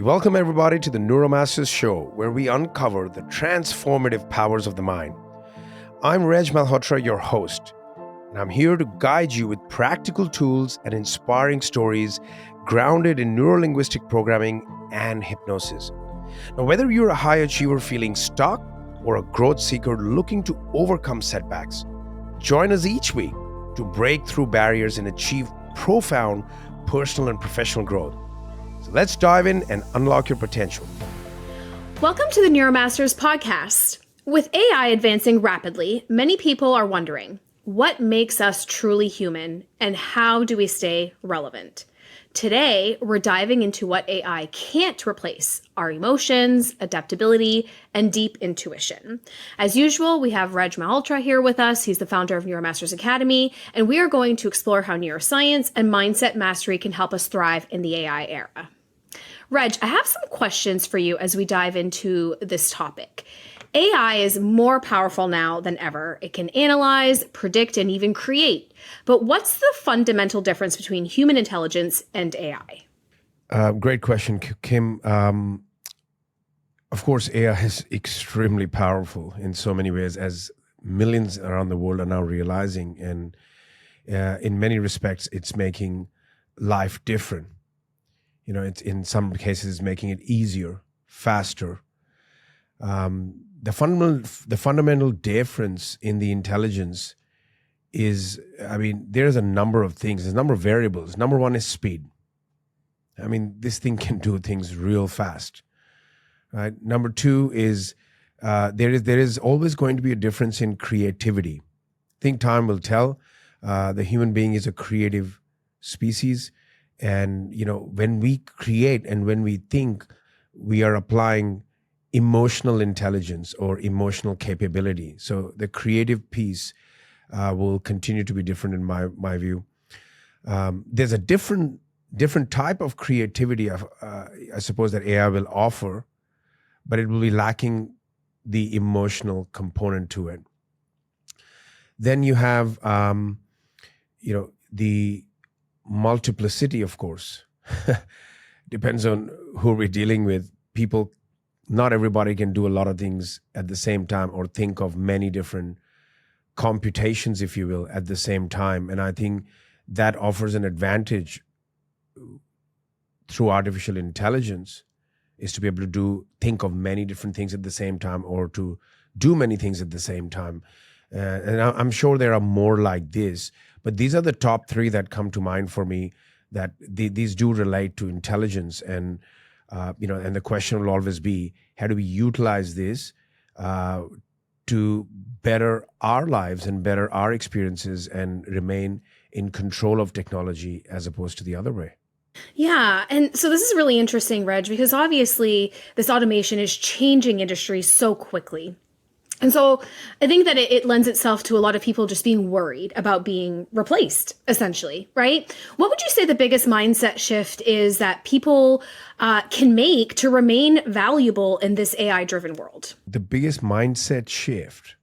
Welcome everybody to the Neuromasters Show, where we uncover the transformative powers of the mind. I'm Reg Malhotra, your host, and I'm here to guide you with practical tools and inspiring stories grounded in neurolinguistic programming and hypnosis. Now, whether you're a high achiever feeling stuck or a growth seeker looking to overcome setbacks, join us each week to break through barriers and achieve profound personal and professional growth. So let's dive in and unlock your potential. Welcome to the Neuromasters podcast. With AI advancing rapidly, many people are wondering, what makes us truly human and how do we stay relevant? Today, we're diving into what AI can't replace: our emotions, adaptability, and deep intuition. As usual, we have Reg Malhotra here with us. He's the founder of Neuromasters Academy, and we are going to explore how neuroscience and mindset mastery can help us thrive in the AI era. Reg, I have some questions for you as we dive into this topic. AI is more powerful now than ever. It can analyze, predict, and even create. But what's the fundamental difference between human intelligence and AI? Great question, Kim. Of course, AI is extremely powerful in so many ways, as millions around the world are now realizing. And in many respects, it's making life different. You know, it's in some cases making it easier, faster. The fundamental difference in the intelligence is, there's a number of things. There's a number of variables. Number one is speed. This thing can do things real fast, right? Number two is there is always going to be a difference in creativity. I think time will tell. The human being is a creative species. And, when we create and when we think, we are applying emotional intelligence or emotional capability. So the creative piece will continue to be different in my view. There's a different type of creativity, I suppose, that AI will offer, but it will be lacking the emotional component to it. Then you have, the multiplicity, of course. Depends on who we're dealing with. People, not everybody can do a lot of things at the same time or think of many different computations, if you will, at the same time. And I think that offers an advantage through artificial intelligence, is to be able to think of many different things at the same time, or to do many things at the same time. And I'm sure there are more like this, but these are the top three that come to mind for me, that these do relate to intelligence. And, and the question will always be, how do we utilize this to better our lives and better our experiences and remain in control of technology as opposed to the other way? Yeah. And so this is really interesting, Reg, because obviously this automation is changing industries so quickly. And so I think that it lends itself to a lot of people just being worried about being replaced, essentially, right? What would you say the biggest mindset shift is that people can make to remain valuable in this AI-driven world? The biggest mindset shift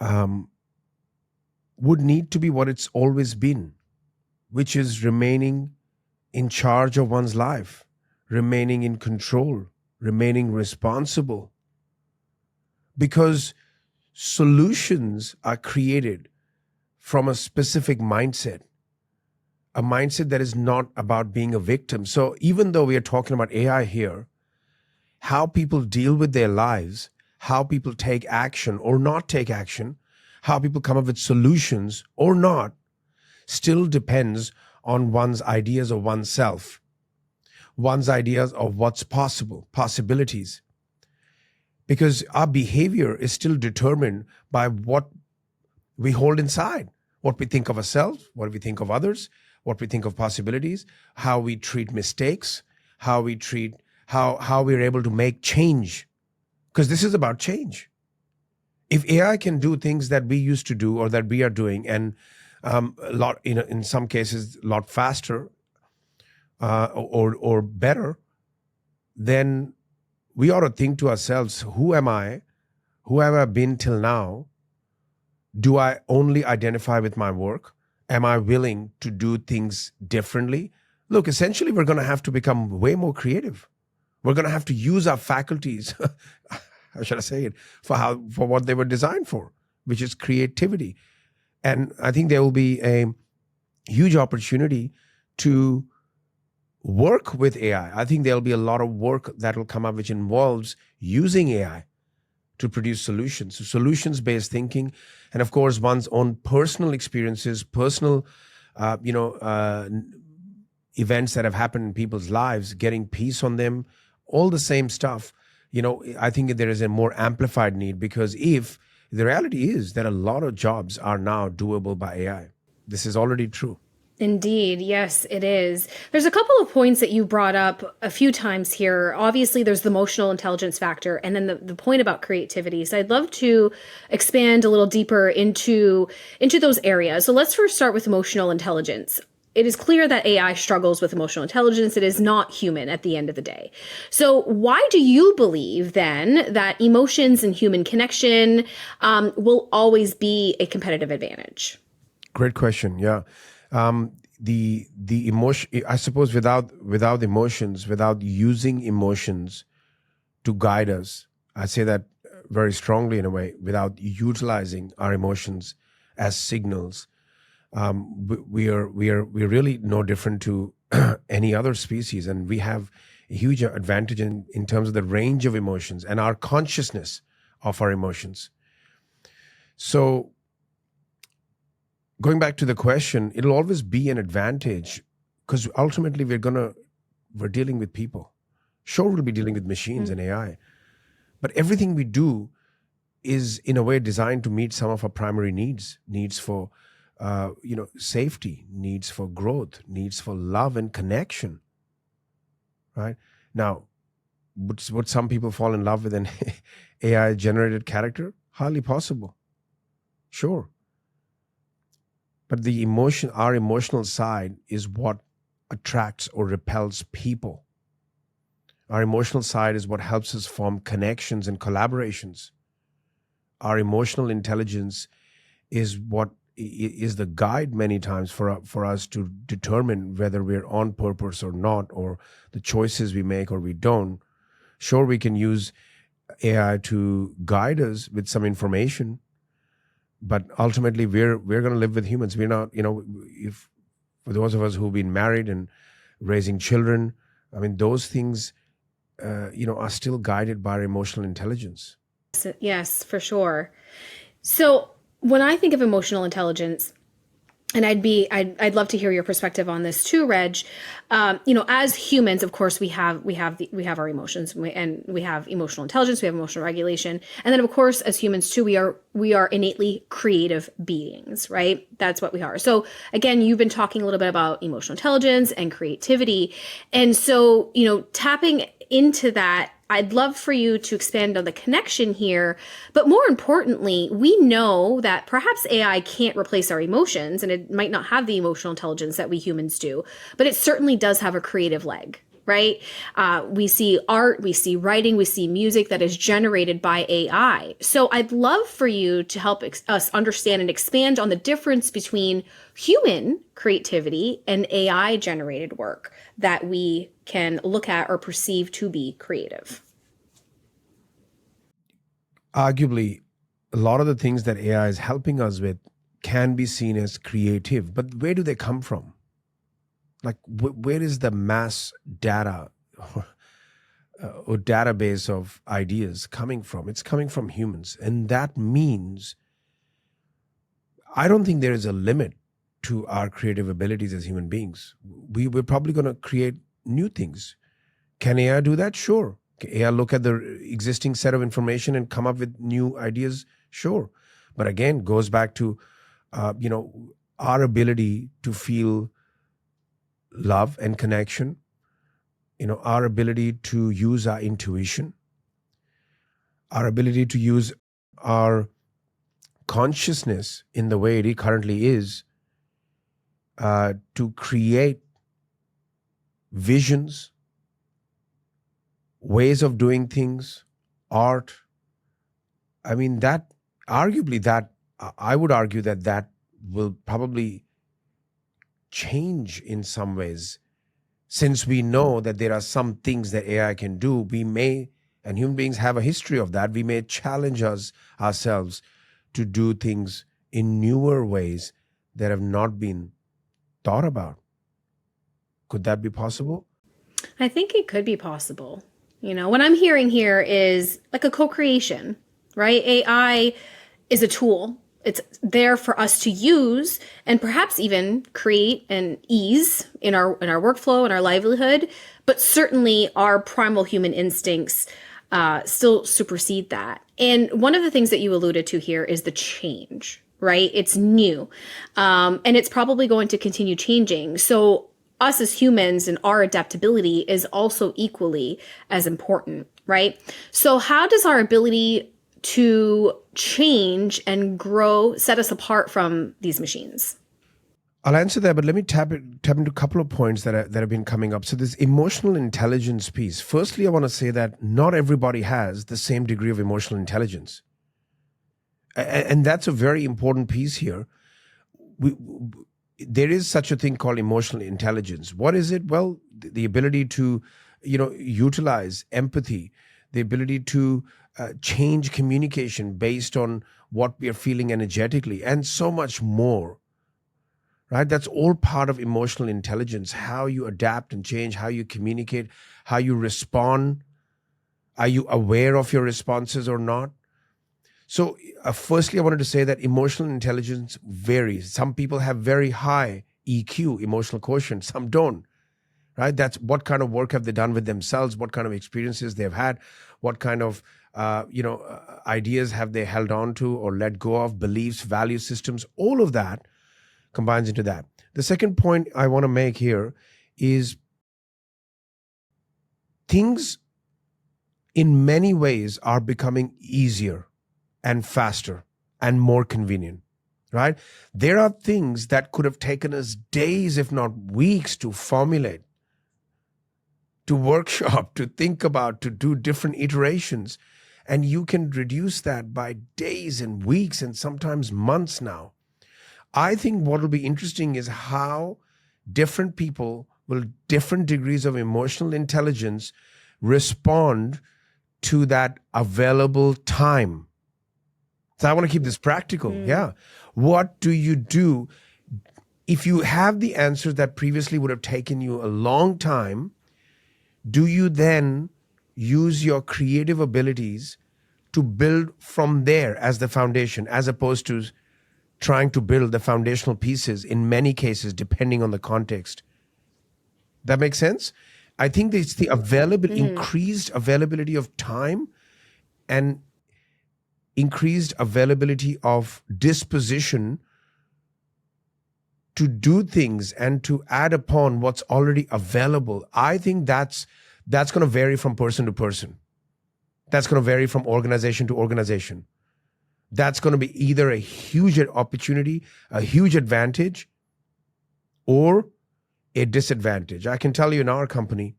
would need to be what it's always been, which is remaining in charge of one's life, remaining in control, remaining responsible. Because solutions are created from a specific mindset, a mindset that is not about being a victim. So even though we are talking about AI here, how people deal with their lives, how people take action or not take action, how people come up with solutions or not, still depends on one's ideas of oneself, one's ideas of what's possible, possibilities. Because our behavior is still determined by what we hold inside, what we think of ourselves, what we think of others, what we think of possibilities, how we treat mistakes, how we're able to make change. Because this is about change. If AI can do things that we used to do or that we are doing, and a lot, in some cases, a lot faster or better, then we ought to think to ourselves, who am I? Who have I been till now? Do I only identify with my work? Am I willing to do things differently? Look, essentially, we're going to have to become way more creative. We're going to have to use our faculties, how should I say it, for what they were designed for, which is creativity. And I think there will be a huge opportunity to work with AI. I think there'll be a lot of work that will come up which involves using AI to produce solutions. So solutions-based thinking, and of course, one's own personal experiences, personal, events that have happened in people's lives, getting peace on them, all the same stuff. I think there is a more amplified need, because if the reality is that a lot of jobs are now doable by AI. This is already true. Indeed. Yes, it is. There's a couple of points that you brought up a few times here. Obviously, there's the emotional intelligence factor and then the point about creativity. So I'd love to expand a little deeper into those areas. So let's first start with emotional intelligence. It is clear that AI struggles with emotional intelligence. It is not human at the end of the day. So why do you believe then that emotions and human connection will always be a competitive advantage? Great question. Yeah. The emotion, I suppose, without emotions, without using emotions to guide us, I say that very strongly in a way, without utilizing our emotions as signals, we're really no different to any other species, and we have a huge advantage in terms of the range of emotions and our consciousness of our emotions. So, going back to the question, it'll always be an advantage, because ultimately we're dealing with people. Sure, we'll be dealing with machines and AI, but everything we do is in a way designed to meet some of our primary needs for, safety, needs for growth, needs for love and connection. Right now, would some people fall in love with an AI generated character? Hardly possible. Sure. But our emotional side is what attracts or repels people. Our emotional side is what helps us form connections and collaborations. Our emotional intelligence is what is the guide many times for us to determine whether we're on purpose or not, or the choices we make or we don't. Sure, we can use AI to guide us with some information, but ultimately we're going to live with humans. We're not, if for those of us who've been married and raising children, I mean, those things, are still guided by our emotional intelligence. Yes, for sure. So when I think of emotional intelligence, and I'd love to hear your perspective on this too, Reg. As humans, of course, we have our emotions, and we have emotional intelligence, we have emotional regulation, and then of course, as humans too, we are innately creative beings, right? That's what we are. So again, you've been talking a little bit about emotional intelligence and creativity, and so tapping into that, I'd love for you to expand on the connection here. But more importantly, we know that perhaps AI can't replace our emotions, and it might not have the emotional intelligence that we humans do, but it certainly does have a creative leg, right? We see art, we see writing, we see music that is generated by AI. So I'd love for you to help us understand and expand on the difference between human creativity and AI generated work that we can look at or perceive to be creative. Arguably, a lot of the things that AI is helping us with can be seen as creative, but where do they come from? Like, where is the mass data or database of ideas coming from? It's coming from humans. And that means I don't think there is a limit to our creative abilities as human beings. We're probably going to create new things. Can AI do that? Sure. Can AI look at the existing set of information and come up with new ideas? Sure. But again, goes back to, our ability to feel love and connection, our ability to use our intuition, our ability to use our consciousness in the way it currently is, to create visions, ways of doing things, art. I mean, I would argue that will probably change in some ways Since we know that there are some things that AI can do, we may, and human beings have a history of that, we may challenge ourselves to do things in newer ways that have not been thought about. Could that be possible? I think it could be possible. What I'm hearing here is like a co-creation, right? AI is a tool. It's there for us to use and perhaps even create and ease in our workflow and our livelihood. But certainly our primal human instincts still supersede that. And one of the things that you alluded to here is the change, right? It's new. And it's probably going to continue changing. So us as humans and our adaptability is also equally as important, right? So how does our ability to change and grow set us apart from these machines? I'll answer that, but let me tap into a couple of points that have been coming up. So this emotional intelligence piece. Firstly, I want to say that not everybody has the same degree of emotional intelligence. And that's a very important piece here. There is such a thing called emotional intelligence. What is it? Well, the ability to, utilize empathy, the ability to change communication based on what we are feeling energetically, and so much more. Right? That's all part of emotional intelligence. How you adapt and change, how you communicate, how you respond. Are you aware of your responses or not? So firstly, I wanted to say that emotional intelligence varies. Some people have very high EQ, emotional quotient. Some don't, right? That's what kind of work have they done with themselves? What kind of experiences they've had? What kind of, ideas have they held on to or let go of? Beliefs, value systems, all of that combines into that. The second point I want to make here is things in many ways are becoming easier and faster and more convenient, right? There are things that could have taken us days, if not weeks, to formulate, to workshop, to think about, to do different iterations. And you can reduce that by days and weeks and sometimes months now. I think what will be interesting is how different people with different degrees of emotional intelligence respond to that available time. So I want to keep this practical. Yeah. What do you do if you have the answers that previously would have taken you a long time? Do you then use your creative abilities to build from there as the foundation, as opposed to trying to build the foundational pieces in many cases, depending on the context? That makes sense? I think it's the increased availability of time and increased availability of disposition to do things and to add upon what's already available. I think that's going to vary from person to person. That's going to vary from organization to organization. That's going to be either a huge opportunity, a huge advantage, or a disadvantage. I can tell you in our company,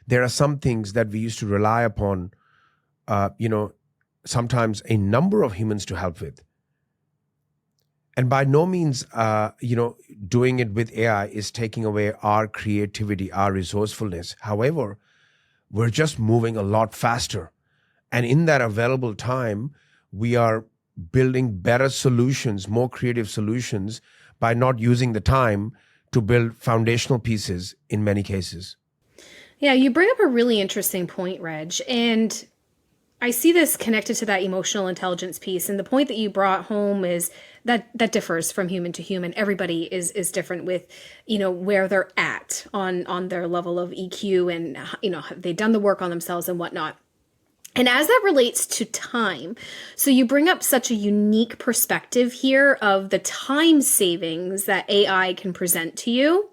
there are some things that we used to rely upon, sometimes a number of humans to help with. And by no means, doing it with AI is taking away our creativity, our resourcefulness. However, we're just moving a lot faster. And in that available time, we are building better solutions, more creative solutions, by not using the time to build foundational pieces in many cases. Yeah, you bring up a really interesting point, Reg. And I see this connected to that emotional intelligence piece. And the point that you brought home is that differs from human to human. Everybody is different with, where they're at on their level of EQ and, have they done the work on themselves and whatnot. And as that relates to time, so you bring up such a unique perspective here of the time savings that AI can present to you.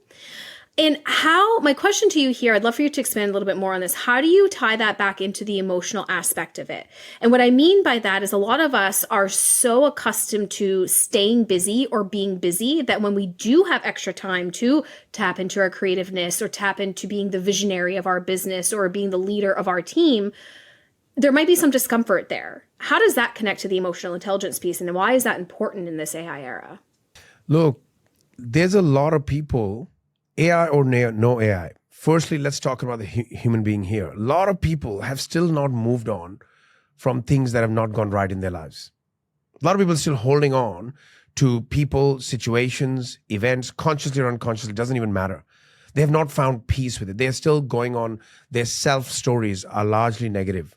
And my question to you here, I'd love for you to expand a little bit more on this. How do you tie that back into the emotional aspect of it? And what I mean by that is a lot of us are so accustomed to staying busy or being busy that when we do have extra time to tap into our creativeness or tap into being the visionary of our business or being the leader of our team, there might be some discomfort there. How does that connect to the emotional intelligence piece? And why is that important in this AI era? Look, there's a lot of people AI or no AI. Firstly, let's talk about the human being here. A lot of people have still not moved on from things that have not gone right in their lives. A lot of people are still holding on to people, situations, events, consciously or unconsciously, it doesn't even matter. They have not found peace with it. They're still going on. Their self stories are largely negative.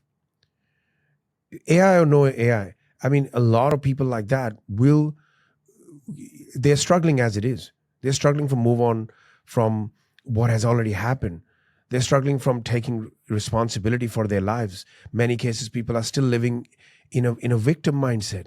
AI or no AI, I mean, a lot of people like that they're struggling as it is. They're struggling to move on from what has already happened. They're struggling from taking responsibility for their lives. Many cases, people are still living in a victim mindset.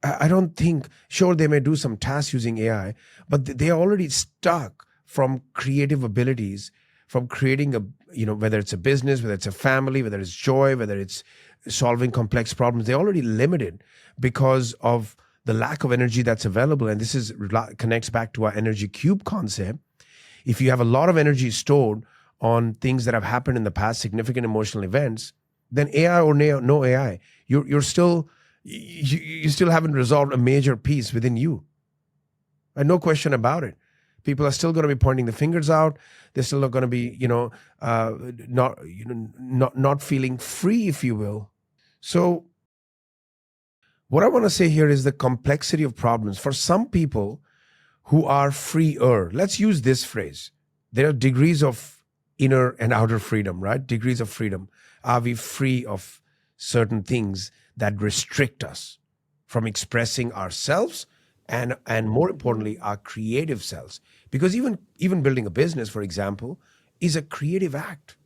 I don't think, sure, they may do some tasks using AI, but they're already stuck from creative abilities, from creating whether it's a business, whether it's a family, whether it's joy, whether it's solving complex problems. They're already limited because of the lack of energy that's available. And this connects back to our energy cube concept. If you have a lot of energy stored on things that have happened in the past, significant emotional events, then AI or no AI, you still haven't resolved a major piece within you. And no question about it. People are still going to be pointing the fingers out. They're still going to be, not feeling free, if you will. So what I want to say here is the complexity of problems. For some people who are freer, let's use this phrase. There are degrees of inner and outer freedom, right? Degrees of freedom. Are we free of certain things that restrict us from expressing ourselves and more importantly, our creative selves? Because even building a business, for example, is a creative act.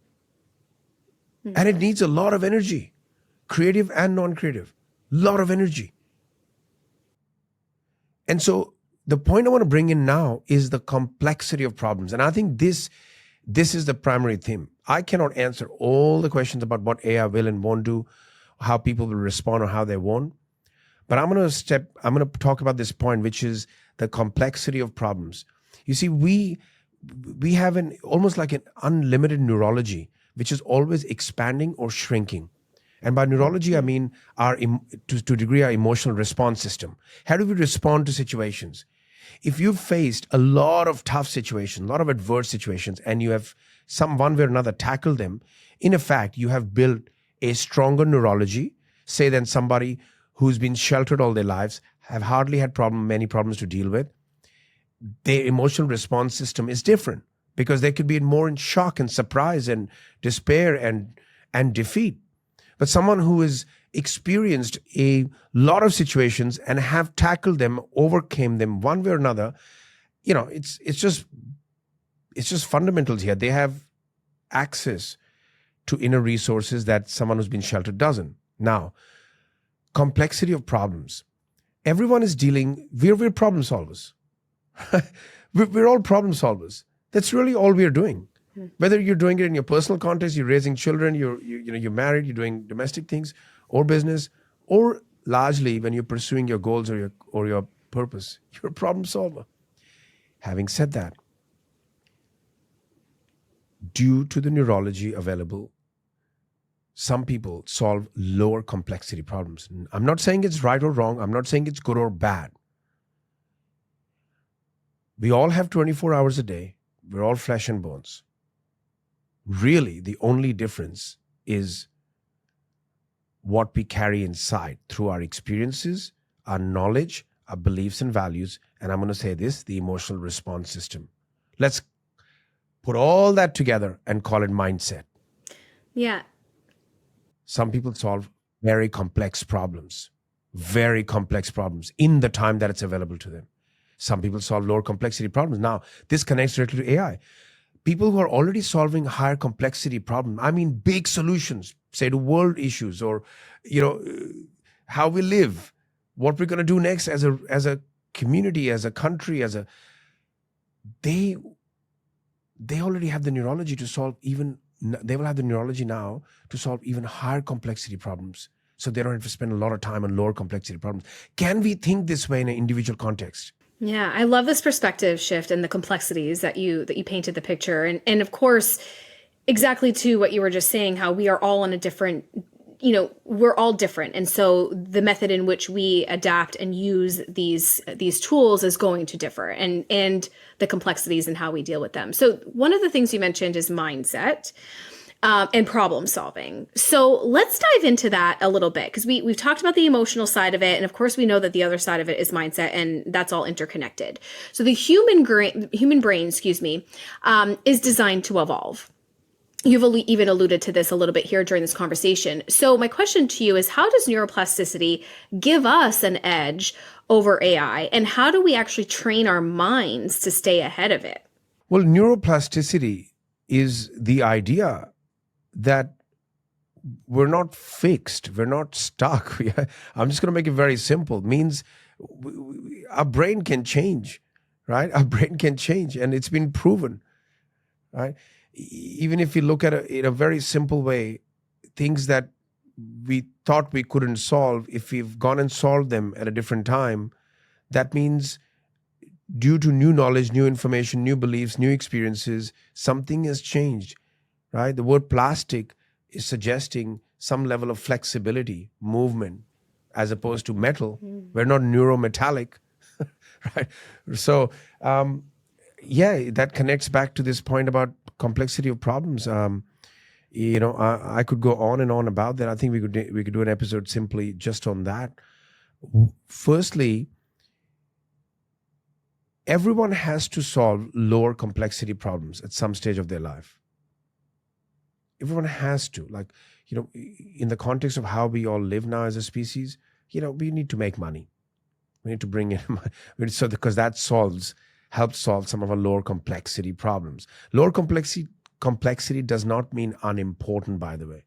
And it needs a lot of energy, creative and non-creative, lot of energy. And so the point I want to bring in now is the complexity of problems. And I think this is the primary theme. I cannot answer all the questions about what AI will and won't do, how people will respond or how they won't. But I'm going to talk about this point, which is the complexity of problems. You see, we have almost like an unlimited neurology, which is always expanding or shrinking. And by neurology, I mean to a degree, our emotional response system. How do we respond to situations? If you've faced a lot of tough situations, a lot of adverse situations, and you have one way or another tackled them, in effect, you have built a stronger neurology, say, than somebody who's been sheltered all their lives, have hardly had many problems to deal with. Their emotional response system is different because they could be more in shock and surprise and despair and defeat. But someone who has experienced a lot of situations and have tackled them, overcame them one way or another, it's just fundamentals here. They have access to inner resources that someone who's been sheltered doesn't. Now, complexity of problems. Everyone is we're problem solvers. We're all problem solvers. That's really all we're doing. Whether you're doing it in your personal context, you're raising children, you're married, you're doing domestic things or business, or largely when you're pursuing your goals or your purpose, you're a problem solver. Having said that, due to the neurology available, some people solve lower complexity problems. I'm not saying it's right or wrong. I'm not saying it's good or bad. We all have 24 hours a day. We're all flesh and bones. Really, the only difference is what we carry inside through our experiences, our knowledge, our beliefs and values, and I'm going to say this, the emotional response system. Let's put all that together and call it mindset. Yeah. Some people solve very complex problems in the time that it's available to them. Some people solve lower complexity problems. Now, this connects directly to AI. People who are already solving higher complexity problems, I mean big solutions, say to world issues or, how we live, what we're going to do next as a community, as a country, they already have the neurology to solve they will have the neurology now to solve even higher complexity problems. So they don't have to spend a lot of time on lower complexity problems. Can we think this way in an individual context? Yeah, I love this perspective shift and the complexities that you painted the picture. And of course, exactly to what you were just saying, how we are all on a different, we're all different. And so the method in which we adapt and use these tools is going to differ, and the complexities and how we deal with them. So one of the things you mentioned is mindset. And problem solving. So let's dive into that a little bit, because we've talked about the emotional side of it. And of course, we know that the other side of it is mindset, and that's all interconnected. So the human brain, is designed to evolve. You've even alluded to this a little bit here during this conversation. So my question to you is, how does neuroplasticity give us an edge over AI? And how do we actually train our minds to stay ahead of it? Well, neuroplasticity is the idea that we're not fixed, we're not stuck. I'm just going to make it very simple. It means our brain can change, right? Our brain can change, and it's been proven, right? Even if you look at it in a very simple way, things that we thought we couldn't solve, if we've gone and solved them at a different time, that means due to new knowledge, new information, new beliefs, new experiences, something has changed. Right? The word plastic is suggesting some level of flexibility, movement, as opposed to metal. We're not neurometallic, right? So, that connects back to this point about complexity of problems. I could go on and on about that. I think we could do an episode simply just on that. Firstly, everyone has to solve lower complexity problems at some stage of their life. Everyone has to, in the context of how we all live now as a species, we need to make money. We need to bring in money. Because that helps solve some of our lower complexity problems. Lower complexity does not mean unimportant, by the way.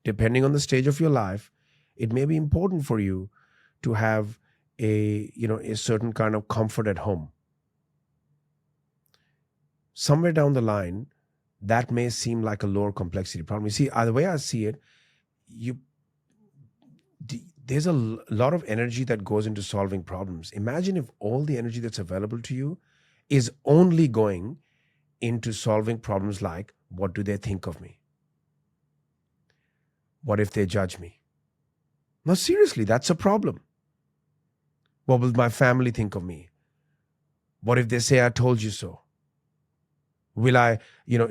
Depending on the stage of your life, it may be important for you to have a certain kind of comfort at home. Somewhere down the line, that may seem like a lower complexity problem. You see, the way I see it, there's a lot of energy that goes into solving problems. Imagine if all the energy that's available to you is only going into solving problems like, what do they think of me? What if they judge me? No, seriously, that's a problem. What will my family think of me? What if they say I told you so? Will I,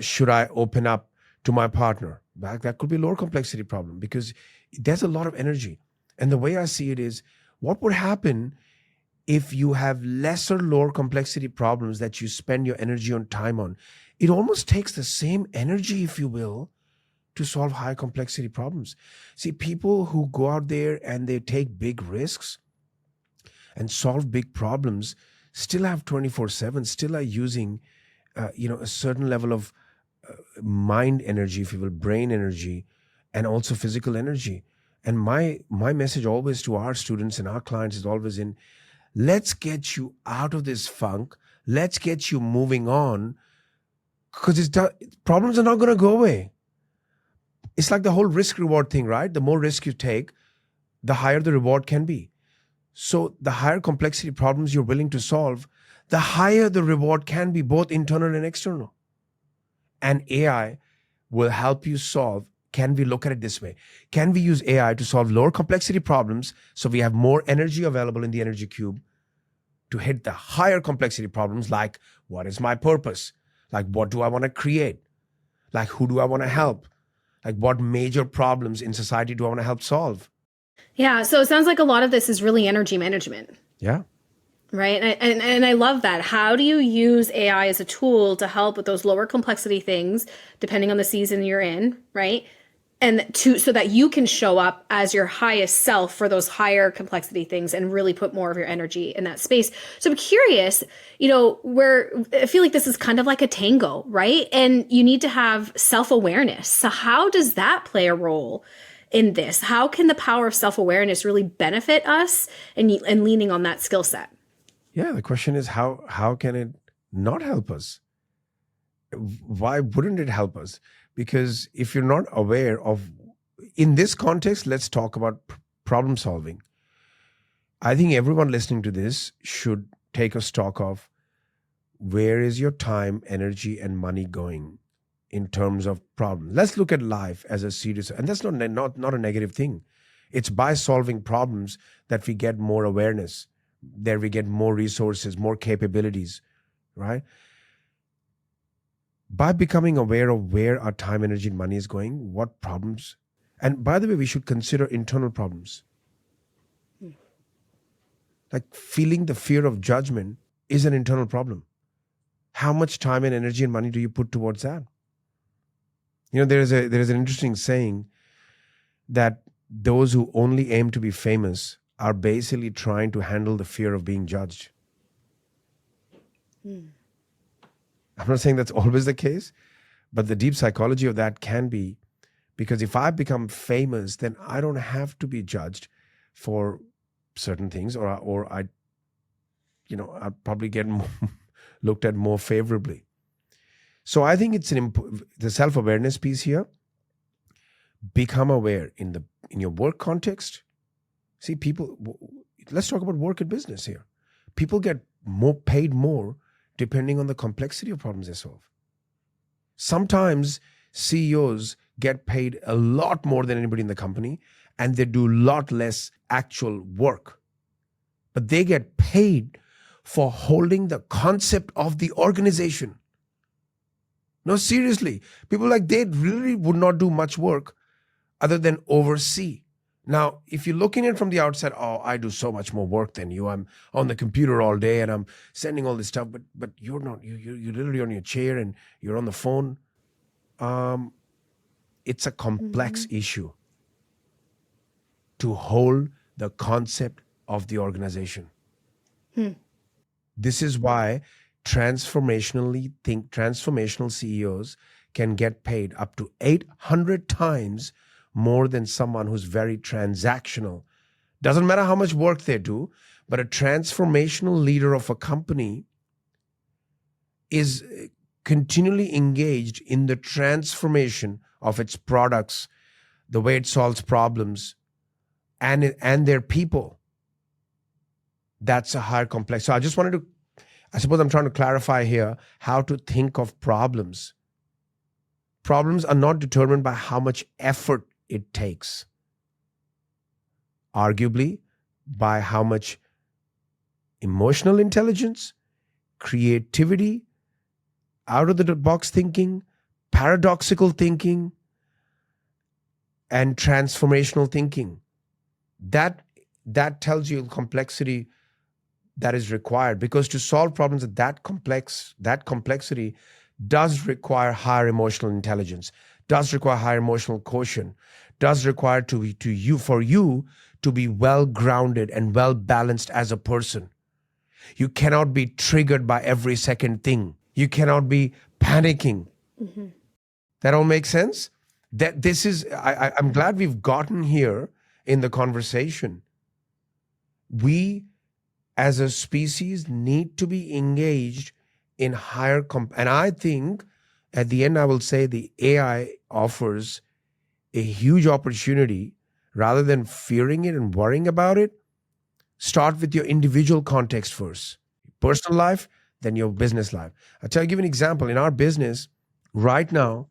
should I open up to my partner? That could be a lower complexity problem, because there's a lot of energy. And the way I see it is, what would happen if you have lesser lower complexity problems that you spend your energy on time on? It almost takes the same energy, if you will, to solve high complexity problems. See, people who go out there and they take big risks and solve big problems still have 24/7, still are using a certain level of mind energy, if you will, brain energy, and also physical energy. And my message always to our students and our clients is always let's get you out of this funk. Let's get you moving on, because problems are not going to go away. It's like the whole risk reward thing, right? The more risk you take, the higher the reward can be. So the higher complexity problems you're willing to solve, the higher the reward can be, both internal and external. And AI will help you solve. Can we look at it this way? Can we use AI to solve lower complexity problems so we have more energy available in the energy cube to hit the higher complexity problems, like, what is my purpose? Like, what do I want to create? Like, who do I want to help? Like, what major problems in society do I want to help solve? Yeah, so it sounds like a lot of this is really energy management. Yeah. Right. And I love that. How do you use AI as a tool to help with those lower complexity things, depending on the season you're in, right? And so that you can show up as your highest self for those higher complexity things and really put more of your energy in that space. So I'm curious, where I feel like this is kind of like a tango, right? And you need to have self-awareness. So how does that play a role in this? How can the power of self-awareness really benefit us and leaning on that skill set? Yeah, the question is, how can it not help us? Why wouldn't it help us? Because if you're not aware of, in this context, let's talk about problem solving. I think everyone listening to this should take a stock of, where is your time, energy, and money going? in terms of problems. Let's look at life as a series, and that's not a negative thing. It's by solving problems that we get more awareness, that we get more resources, more capabilities, right? By becoming aware of where our time, energy, and money is going, what problems, and by the way, we should consider internal problems. Like feeling the fear of judgment is an internal problem. How much time and energy and money do you put towards that? There is an interesting saying that those who only aim to be famous are basically trying to handle the fear of being judged. I'm not saying that's always the case, but the deep psychology of that can be, because if I become famous, then I don't have to be judged for certain things, or I'd probably get looked at more favorably. So I think it's the self-awareness piece here. Become aware in your work context. See, let's talk about work and business here. People get paid more depending on the complexity of problems they solve. Sometimes CEOs get paid a lot more than anybody in the company, and they do a lot less actual work. But they get paid for holding the concept of the organization. No, seriously. People they really would not do much work other than oversee. Now, if you're looking at it from the outside, oh, I do so much more work than you. I'm on the computer all day and I'm sending all this stuff, but you're not. You're literally on your chair and you're on the phone. It's a complex issue to hold the concept of the organization. This is why transformational CEOs can get paid up to 800 times more than someone who's very transactional. Doesn't matter how much work they do, but a transformational leader of a company is continually engaged in the transformation of its products, the way it solves problems, and their people. That's a higher complex. So I suppose I'm trying to clarify here how to think of problems. Problems are not determined by how much effort it takes. Arguably, by how much emotional intelligence, creativity, out-of-the-box thinking, paradoxical thinking, and transformational thinking. That tells you the complexity that is required, because to solve problems that complexity does require higher emotional intelligence, does require higher emotional quotient, does require for you to be well grounded and well balanced as a person. You cannot be triggered by every second thing. You cannot be panicking. Mm-hmm. That all makes sense? I'm glad we've gotten here in the conversation. We as a species need to be engaged in higher and I think at the end I will say the AI offers a huge opportunity. Rather than fearing it and worrying about it, start with your individual context first. Personal life, then your business life. I'll give you an example. In our business, right now,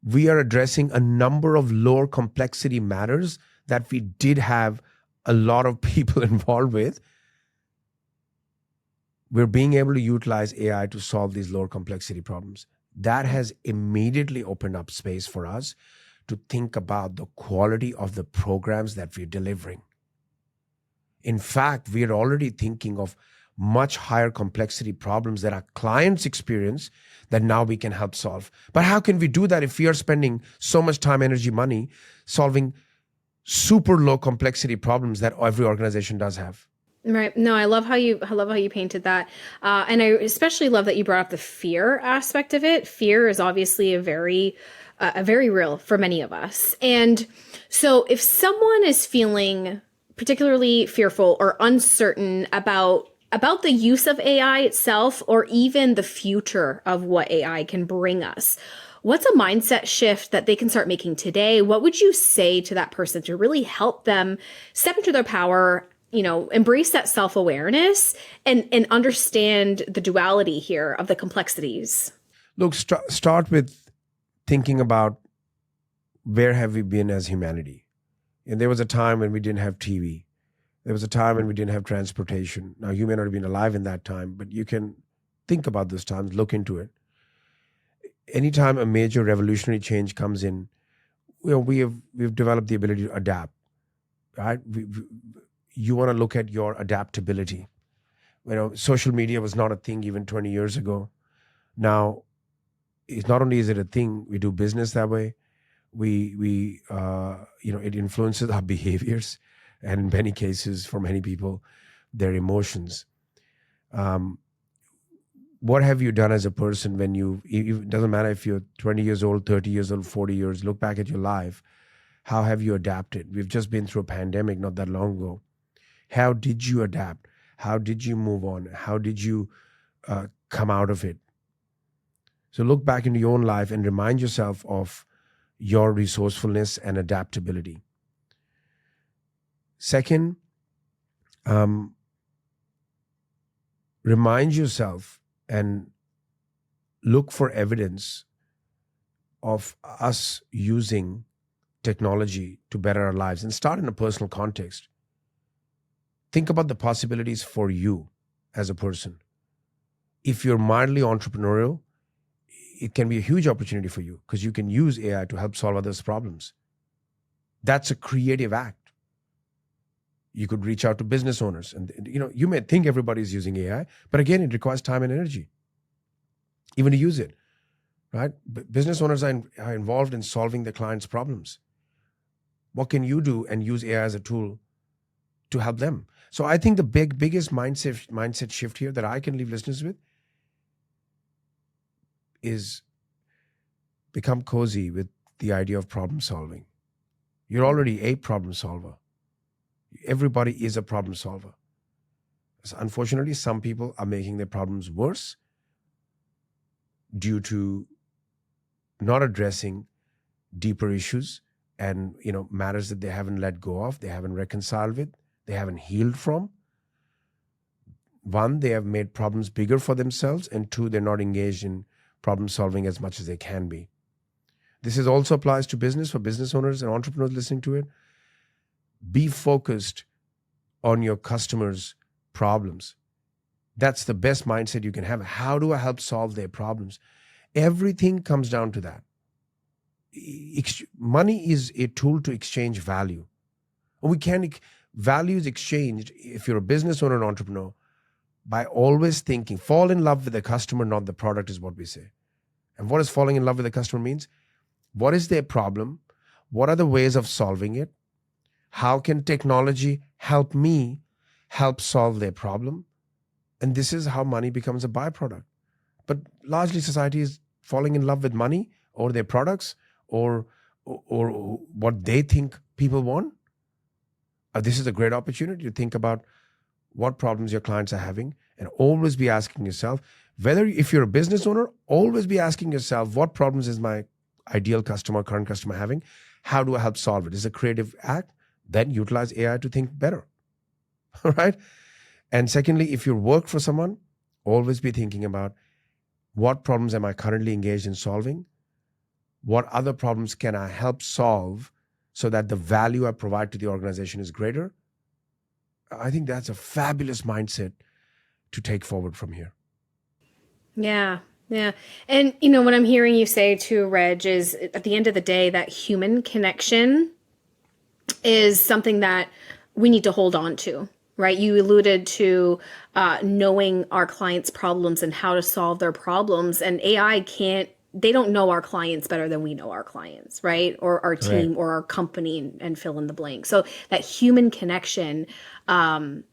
we are addressing a number of lower complexity matters that we did have a lot of people involved with. We're being able to utilize AI to solve these lower complexity problems. That has immediately opened up space for us to think about the quality of the programs that we're delivering. In fact, we are already thinking of much higher complexity problems that our clients experience that now we can help solve. But how can we do that if we are spending so much time, energy, money solving super low complexity problems that every organization does have? Right. No, I love how you painted that. And I especially love that you brought up the fear aspect of it. Fear is obviously a very real for many of us. And so if someone is feeling particularly fearful or uncertain about the use of AI itself, or even the future of what AI can bring us, what's a mindset shift that they can start making today? What would you say to that person to really help them step into their power, embrace that self-awareness and understand the duality here of the complexities? Look, start with thinking about where have we been as humanity. And there was a time when we didn't have TV. There was a time when we didn't have transportation. Now, you may not have been alive in that time, but you can think about those times, look into it. Anytime a major revolutionary change comes in, we've developed the ability to adapt, right? You want to look at your adaptability. Social media was not a thing even 20 years ago. Now, it's not only is it a thing, we do business that way. It influences our behaviors, and in many cases, for many people, their emotions. What have you done as a person when it doesn't matter if you're 20 years old, 30 years old, 40 years, look back at your life. How have you adapted? We've just been through a pandemic not that long ago. How did you adapt? How did you move on? How did you come out of it? So look back into your own life and remind yourself of your resourcefulness and adaptability. Second, remind yourself and look for evidence of us using technology to better our lives, and start in a personal context. Think about the possibilities for you as a person. If you're mildly entrepreneurial, it can be a huge opportunity for you because you can use AI to help solve others' problems. That's a creative act. You could reach out to business owners, and you may think everybody's using AI, but again, it requires time and energy even to use it, right? Business owners are involved in solving the client's problems. What can you do and use AI as a tool to help them? So I think the biggest mindset shift here that I can leave listeners with is become cozy with the idea of problem solving. You're already a problem solver. Everybody is a problem solver. So unfortunately, some people are making their problems worse due to not addressing deeper issues and matters that they haven't let go of, they haven't reconciled with, they haven't healed from. One, they have made problems bigger for themselves, and two, they're not engaged in problem solving as much as they can be. This also applies to business, for business owners and entrepreneurs listening to it. Be focused on your customers' problems. That's the best mindset you can have. How do I help solve their problems? Everything comes down to that. Money is a tool to exchange value. Value is exchanged, if you're a business owner and entrepreneur, by always thinking, fall in love with the customer, not the product, is what we say. And what does falling in love with the customer means? What is their problem? What are the ways of solving it? How can technology help me help solve their problem? And this is how money becomes a byproduct. But largely society is falling in love with money or their products or what they think people want. This is a great opportunity to think about what problems your clients are having, and always be asking yourself, if you're a business owner, always be asking yourself, what problems is my ideal customer, current customer having? How do I help solve it? It's a creative act. Then utilize AI to think better. All right. And secondly, if you work for someone, always be thinking about what problems am I currently engaged in solving? What other problems can I help solve so that the value I provide to the organization is greater? I think that's a fabulous mindset to take forward from here. Yeah. Yeah. And, what I'm hearing you say too, Reg, is at the end of the day, that human connection is something that we need to hold on to, right? You alluded to knowing our clients' problems and how to solve their problems. And AI they don't know our clients better than we know our clients, right? Or our team or our company, and fill in the blank. So that human connection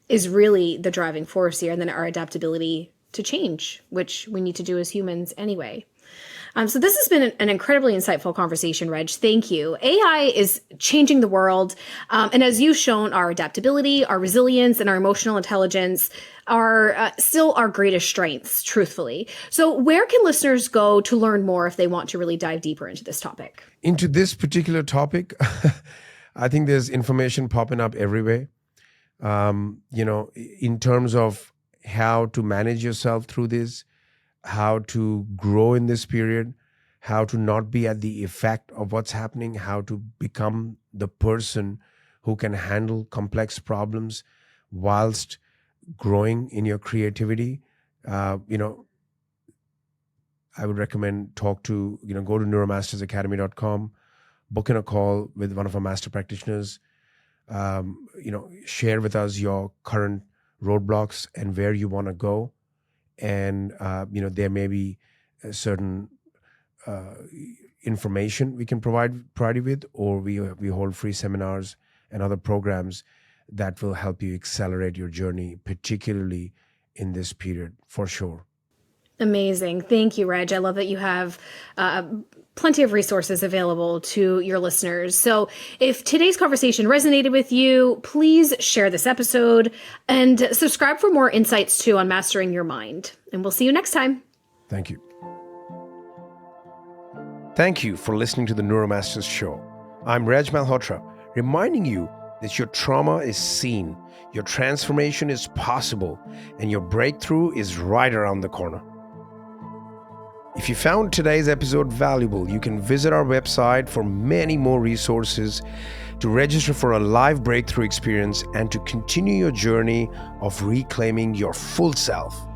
is really the driving force here. And then our adaptability to change, which we need to do as humans anyway. So this has been an incredibly insightful conversation, Reg. Thank you. AI is changing the world. And as you've shown, our adaptability, our resilience, and our emotional intelligence are still our greatest strengths, truthfully. So where can listeners go to learn more if they want to really dive deeper into this topic? Into this particular topic, I think there's information popping up everywhere. In terms of how to manage yourself through this, how to grow in this period, how to not be at the effect of what's happening, how to become the person who can handle complex problems whilst growing in your creativity. I would recommend go to neuromastersacademy.com, book in a call with one of our master practitioners, share with us your current roadblocks and where you want to go. And, there may be a certain information we can provide you with, or we hold free seminars and other programs that will help you accelerate your journey, particularly in this period, for sure. Amazing. Thank you, Reg. I love that you have plenty of resources available to your listeners. So if today's conversation resonated with you, please share this episode and subscribe for more insights too on mastering your mind. And we'll see you next time. Thank you. Thank you for listening to the Neuromasters Show. I'm Reg Malhotra, reminding you that your trauma is seen, your transformation is possible, and your breakthrough is right around the corner. If you found today's episode valuable, you can visit our website for many more resources, to register for a live breakthrough experience, and to continue your journey of reclaiming your full self.